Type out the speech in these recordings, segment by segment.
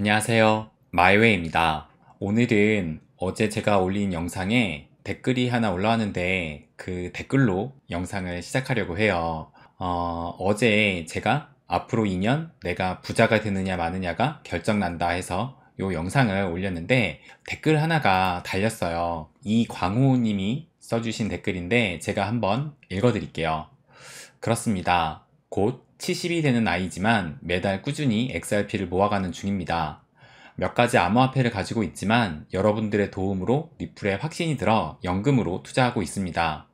안녕하세요. 마이웨이입니다. 오늘은 어제 제가 올린 영상에 댓글이 하나 올라왔는데 그 댓글로 영상을 시작하려고 해요. 어제 제가 앞으로 2년 내가 부자가 되느냐 마느냐가 결정난다 해서 요 영상을 올렸는데 댓글 하나가 달렸어요. 이광호 님이 써주신 댓글인데 제가 한번 읽어드릴게요. 그렇습니다. 곧 70이 되는 나이지만 매달 꾸준히 XRP를 모아가는 중입니다. 몇 가지 암호화폐를 가지고 있지만 여러분들의 도움으로 리플에 확신이 들어 연금으로 투자하고 있습니다.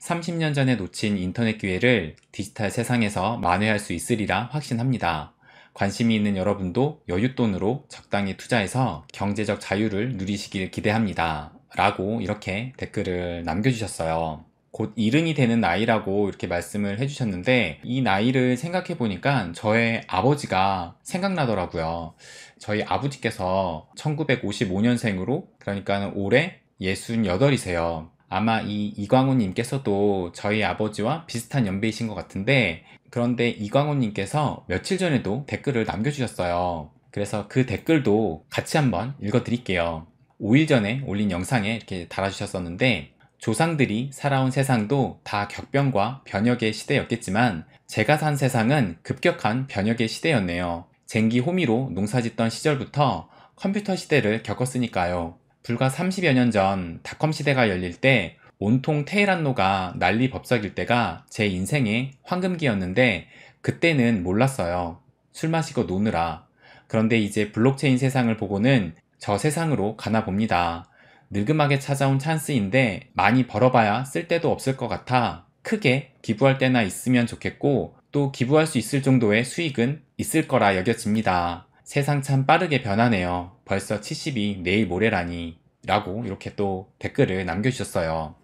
30년 전에 놓친 인터넷 기회를 디지털 세상에서 만회할 수 있으리라 확신합니다. 관심이 있는 여러분도 여윳돈으로 적당히 투자해서 경제적 자유를 누리시길 기대합니다. 라고 이렇게 댓글을 남겨주셨어요. 곧 이른이 되는 나이라고 이렇게 말씀을 해주셨는데 이 나이를 생각해 보니까 저의 아버지가 생각나더라고요. 저희 아버지께서 1955년생으로 그러니까 올해 68이세요. 아마 이 이광호 님께서도 저희 아버지와 비슷한 연배이신 것 같은데 그런데 이광호 님께서 며칠 전에도 댓글을 남겨주셨어요. 그래서 그 댓글도 같이 한번 읽어드릴게요. 5일 전에 올린 영상에 이렇게 달아주셨었는데 조상들이 살아온 세상도 다 격변과 변혁의 시대였겠지만 제가 산 세상은 급격한 변혁의 시대였네요. 쟁기 호미로 농사짓던 시절부터 컴퓨터 시대를 겪었으니까요. 불과 30여 년 전 닷컴 시대가 열릴 때 온통 테헤란노가 난리법석일 때가 제 인생의 황금기였는데 그때는 몰랐어요. 술 마시고 노느라. 그런데 이제 블록체인 세상을 보고는 저 세상으로 가나 봅니다. 느금하게 찾아온 찬스인데 많이 벌어봐야 쓸데도 없을 것 같아 크게 기부할 때나 있으면 좋겠고 또 기부할 수 있을 정도의 수익은 있을 거라 여겨집니다. 세상 참 빠르게 변하네요. 벌써 70이 내일 모레라니 라고 이렇게 또 댓글을 남겨주셨어요.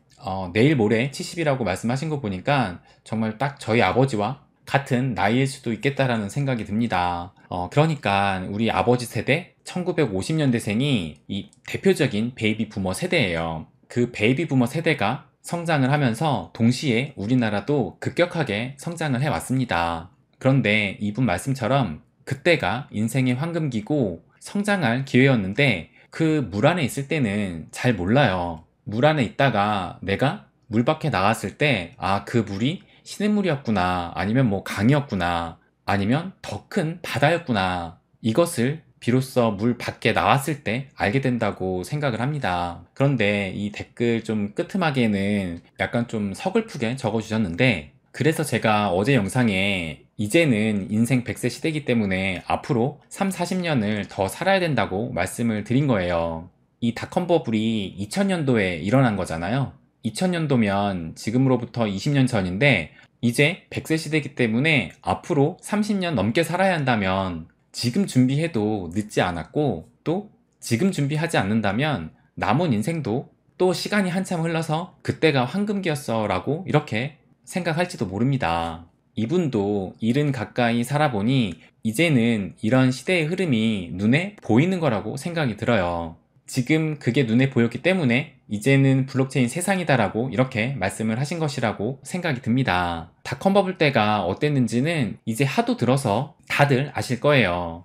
내일 모레 70이라고 말씀하신 거 보니까 정말 딱 저희 아버지와 같은 나이일 수도 있겠다라는 생각이 듭니다. 그러니까 우리 아버지 세대 1950년대생이 이 대표적인 베이비 부머 세대예요. 그 베이비 부머 세대가 성장을 하면서 동시에 우리나라도 급격하게 성장을 해왔습니다. 그런데 이분 말씀처럼 그때가 인생의 황금기고 성장할 기회였는데 그 물 안에 있을 때는 잘 몰라요. 물 안에 있다가 내가 물 밖에 나갔을 때 그 물이 시냇물이었구나 아니면 뭐 강이었구나 아니면 더 큰 바다였구나 이것을 비로소 물 밖에 나왔을 때 알게 된다고 생각을 합니다. 그런데 이 댓글 좀 끄트막에는 약간 좀 서글프게 적어주셨는데 그래서 제가 어제 영상에 이제는 인생 100세 시대이기 때문에 앞으로 3, 40년을 더 살아야 된다고 말씀을 드린 거예요. 이 닷컴 버블이 2000년도에 일어난 거잖아요. 2000년도면 지금으로부터 20년 전인데 이제 100세 시대이기 때문에 앞으로 30년 넘게 살아야 한다면 지금 준비해도 늦지 않았고 또 지금 준비하지 않는다면 남은 인생도 또 시간이 한참 흘러서 그때가 황금기였어 라고 이렇게 생각할지도 모릅니다. 이분도 일은 가까이 살아보니 이제는 이런 시대의 흐름이 눈에 보이는 거라고 생각이 들어요. 지금 그게 눈에 보였기 때문에 이제는 블록체인 세상이다라고 이렇게 말씀을 하신 것이라고 생각이 듭니다. 닷컴 버블 때가 어땠는지는 이제 하도 들어서 다들 아실 거예요.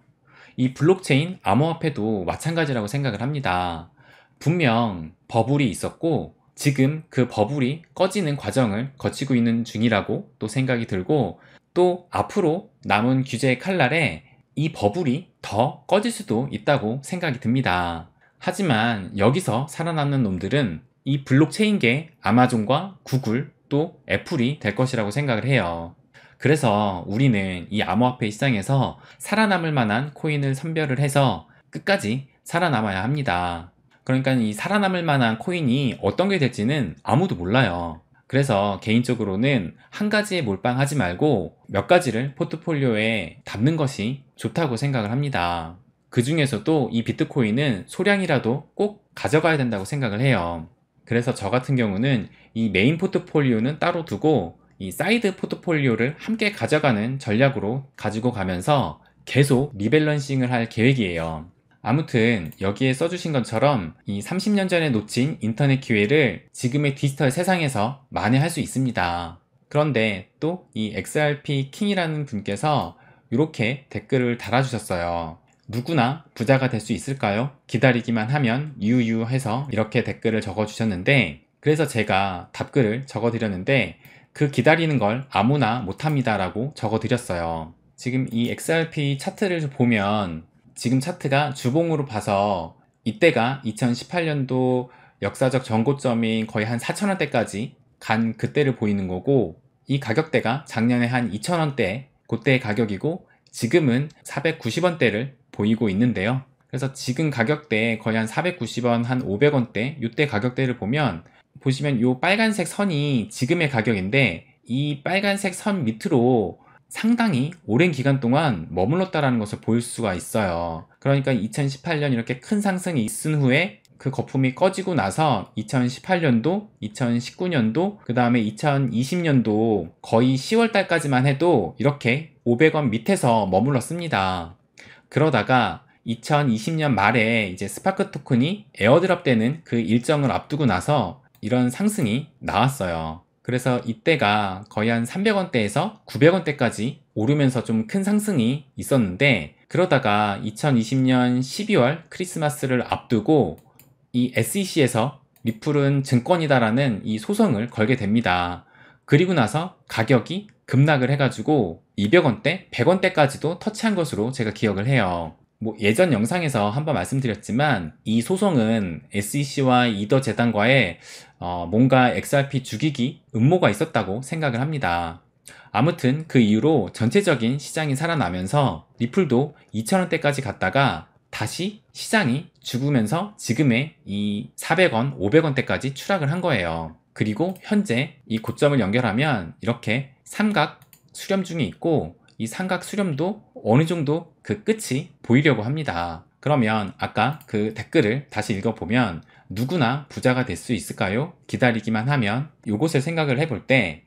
이 블록체인 암호화폐도 마찬가지라고 생각을 합니다. 분명 버블이 있었고 지금 그 버블이 꺼지는 과정을 거치고 있는 중이라고 또 생각이 들고 또 앞으로 남은 규제의 칼날에 이 버블이 더 꺼질 수도 있다고 생각이 듭니다. 하지만 여기서 살아남는 놈들은 이 블록체인계 아마존과 구글 또 애플이 될 것이라고 생각을 해요. 그래서 우리는 이 암호화폐 시장에서 살아남을 만한 코인을 선별을 해서 끝까지 살아남아야 합니다. 그러니까 이 살아남을 만한 코인이 어떤 게 될지는 아무도 몰라요. 그래서 개인적으로는 한 가지에 몰빵하지 말고 몇 가지를 포트폴리오에 담는 것이 좋다고 생각을 합니다. 그 중에서도 이 비트코인은 소량이라도 꼭 가져가야 된다고 생각을 해요. 그래서 저 같은 경우는 이 메인 포트폴리오는 따로 두고 이 사이드 포트폴리오를 함께 가져가는 전략으로 가지고 가면서 계속 리밸런싱을 할 계획이에요. 아무튼 여기에 써주신 것처럼 이 30년 전에 놓친 인터넷 기회를 지금의 디지털 세상에서 만회할 수 있습니다. 그런데 또 이 XRP 킹이라는 분께서 이렇게 댓글을 달아주셨어요. 누구나 부자가 될 수 있을까요? 기다리기만 하면 유유해서 이렇게 댓글을 적어주셨는데, 그래서 제가 답글을 적어드렸는데 그 기다리는 걸 아무나 못합니다 라고 적어드렸어요. 지금 이 XRP 차트를 보면 지금 차트가 주봉으로 봐서 이때가 2018년도 역사적 전고점인 거의 한 4,000원대까지 간 그때를 보이는 거고, 이 가격대가 작년에 한 2,000원대 그때의 가격이고 지금은 490원대를 보이고 있는데요. 그래서 지금 가격대 거의 한 490원, 한 500원대 이때 가격대를 보면 보시면 이 빨간색 선이 지금의 가격인데, 이 빨간색 선 밑으로 상당히 오랜 기간 동안 머물렀다라는 것을 볼 수가 있어요. 그러니까 2018년 이렇게 큰 상승이 있은 후에 그 거품이 꺼지고 나서 2018년도, 2019년도, 그 다음에 2020년도 거의 10월 달까지만 해도 이렇게 500원 밑에서 머물렀습니다. 그러다가 2020년 말에 이제 스파크 토큰이 에어드랍 되는 그 일정을 앞두고 나서 이런 상승이 나왔어요. 그래서 이때가 거의 한 300원대에서 900원대까지 오르면서 좀 큰 상승이 있었는데, 그러다가 2020년 12월 크리스마스를 앞두고 이 SEC에서 리플은 증권이다라는 이 소송을 걸게 됩니다. 그리고 나서 가격이 급락을 해가지고 200원대, 100원대까지도 터치한 것으로 제가 기억을 해요. 뭐 예전 영상에서 한번 말씀드렸지만 이 소송은 SEC와 이더 재단과의 뭔가 XRP 죽이기 음모가 있었다고 생각을 합니다. 아무튼 그 이후로 전체적인 시장이 살아나면서 리플도 2,000원대까지 갔다가 다시 시장이 죽으면서 지금의 이 400원, 500원대까지 추락을 한 거예요. 그리고 현재 이 고점을 연결하면 이렇게 삼각 수렴 중에 있고, 이 삼각 수렴도 어느 정도 그 끝이 보이려고 합니다. 그러면 아까 그 댓글을 다시 읽어보면 누구나 부자가 될 수 있을까요? 기다리기만 하면, 요것을 생각을 해볼 때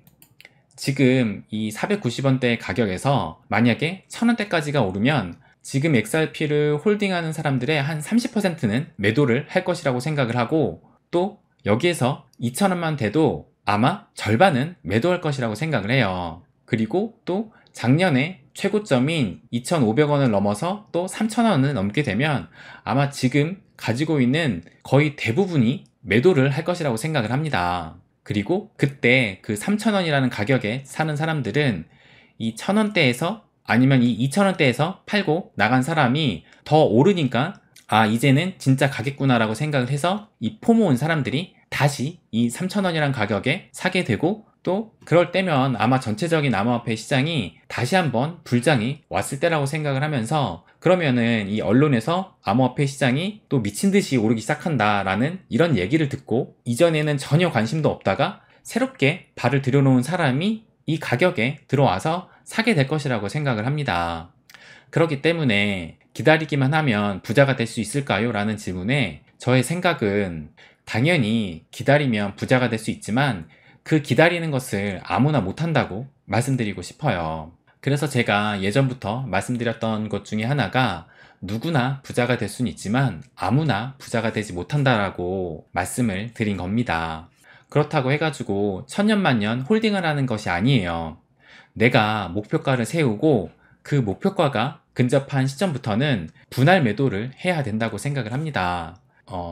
지금 이 490원대 가격에서 만약에 1000원대까지가 오르면 지금 XRP를 홀딩하는 사람들의 한 30%는 매도를 할 것이라고 생각을 하고, 또 여기에서 2,000원만 돼도 아마 절반은 매도할 것이라고 생각을 해요. 그리고 또 작년에 최고점인 2,500원을 넘어서 또 3,000원을 넘게 되면 아마 지금 가지고 있는 거의 대부분이 매도를 할 것이라고 생각을 합니다. 그리고 그때 그 3,000원이라는 가격에 사는 사람들은 이 1,000원대에서 아니면 이 2,000원대에서 팔고 나간 사람이 더 오르니까 아 이제는 진짜 가겠구나 라고 생각을 해서 이 포모 온 사람들이 다시 이 3,000원이라는 가격에 사게 되고, 또 그럴 때면 아마 전체적인 암호화폐 시장이 다시 한번 불장이 왔을 때라고 생각을 하면서, 그러면은 이 언론에서 암호화폐 시장이 또 미친 듯이 오르기 시작한다라는 이런 얘기를 듣고 이전에는 전혀 관심도 없다가 새롭게 발을 들여놓은 사람이 이 가격에 들어와서 사게 될 것이라고 생각을 합니다. 그렇기 때문에 기다리기만 하면 부자가 될 수 있을까요? 라는 질문에 저의 생각은 당연히 기다리면 부자가 될 수 있지만 그 기다리는 것을 아무나 못한다고 말씀드리고 싶어요. 그래서 제가 예전부터 말씀드렸던 것 중에 하나가 누구나 부자가 될 수는 있지만 아무나 부자가 되지 못한다라고 말씀을 드린 겁니다. 그렇다고 해가지고 천년만년 홀딩을 하는 것이 아니에요. 내가 목표가를 세우고 그 목표가가 근접한 시점부터는 분할 매도를 해야 된다고 생각을 합니다.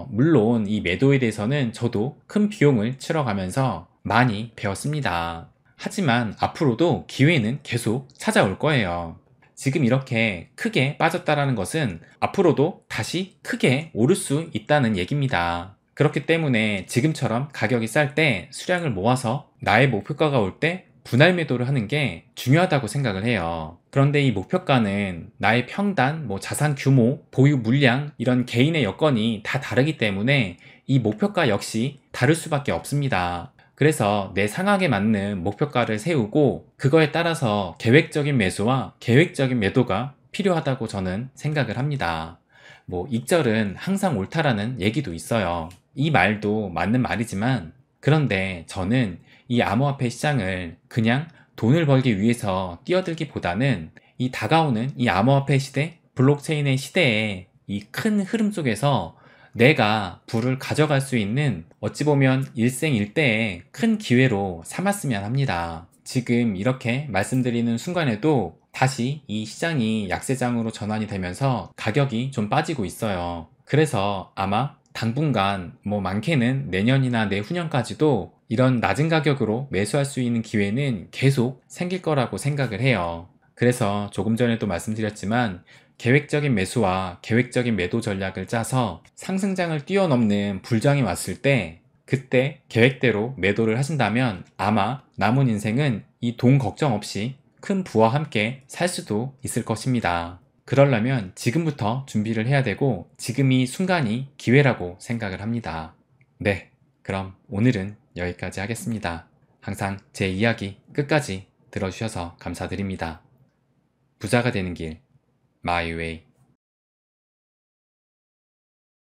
물론 이 매도에 대해서는 저도 큰 비용을 치러가면서 많이 배웠습니다. 하지만 앞으로도 기회는 계속 찾아올 거예요. 지금 이렇게 크게 빠졌다라는 것은 앞으로도 다시 크게 오를 수 있다는 얘기입니다. 그렇기 때문에 지금처럼 가격이 쌀 때 수량을 모아서 나의 목표가가 올 때 분할 매도를 하는 게 중요하다고 생각을 해요. 그런데 이 목표가는 나의 평단, 자산 규모, 보유 물량 이런 개인의 여건이 다 다르기 때문에 이 목표가 역시 다를 수밖에 없습니다. 그래서 내 상황에 맞는 목표가를 세우고 그거에 따라서 계획적인 매수와 계획적인 매도가 필요하다고 저는 생각을 합니다. 익절은 항상 옳다라는 얘기도 있어요. 이 말도 맞는 말이지만, 그런데 저는 이 암호화폐 시장을 그냥 돈을 벌기 위해서 뛰어들기보다는 이 다가오는 이 암호화폐 시대, 블록체인의 시대에 이 큰 흐름 속에서 내가 부를 가져갈 수 있는 어찌 보면 일생일대의 큰 기회로 삼았으면 합니다. 지금 이렇게 말씀드리는 순간에도 다시 이 시장이 약세장으로 전환이 되면서 가격이 좀 빠지고 있어요. 그래서 아마 당분간 많게는 내년이나 내후년까지도 이런 낮은 가격으로 매수할 수 있는 기회는 계속 생길 거라고 생각을 해요. 그래서 조금 전에도 말씀드렸지만 계획적인 매수와 계획적인 매도 전략을 짜서 상승장을 뛰어넘는 불장이 왔을 때 그때 계획대로 매도를 하신다면 아마 남은 인생은 이 돈 걱정 없이 큰 부와 함께 살 수도 있을 것입니다. 그러려면 지금부터 준비를 해야 되고 지금이 순간이 기회라고 생각을 합니다. 네, 그럼 오늘은 여기까지 하겠습니다. 항상 제 이야기 끝까지 들어주셔서 감사드립니다. 부자가 되는 길, 마이웨이.